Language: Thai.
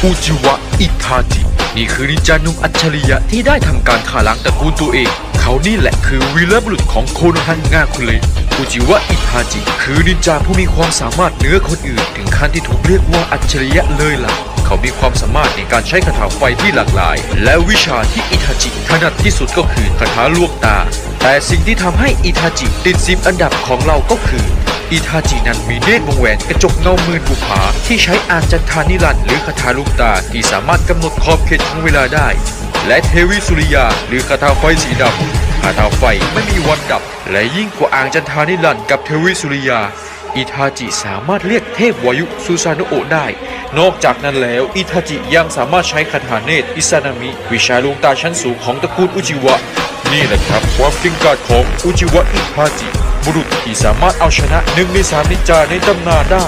อุจิวะอิทาจินี่คือนินจาหนุ่มอัจฉริยะที่ได้ทำการฆ่าล้างตระกูลตัวเองเขานี่แหละคือวีรบุรุษของโคโนฮันงาคุเระอุจิวะอิทาจิคือนินจาผู้มีความสามารถเหนือคนอื่นถึงขั้นที่ถูกเรียกว่าอัจฉริยะเลยล่ะเขามีความสามารถในการใช้คาถาไฟที่หลากหลายและวิชาที่อิทาจิถนัดที่สุดก็คือคาถาลวงตาแต่สิ่งที่ทำให้อิทาจิติด10อันดับของเราก็คืออิทาจินั้นมีเนตรวงแหวนกระจกเงามืนบุภาที่ใช้อ่านจันทานิรันดร์หรือคาถาลูกตาที่สามารถกำหนดขอบเขตของเวลาได้และเทวิสุริยาหรือคาถาไฟสีดำคาถาไฟไม่มีวันดับและยิ่งกว่าอ่างจันทานิรันดร์กับเทวิสุริยาอิทาจิสามารถเรียกเทพวายุซูซาโนะโอะได้นอกจากนั้นแล้วอิทาจิยังสามารถใช้คาถาเนตรอิซานามิวิชาดวงตาชั้นสูงของตระกูลอุจิวะนี่แหละครับความเก่งกาจของอุจิวะอิทาจิบุรุษที่สามารถเอาชนะ1 ใน 3นินจาในตำนานได้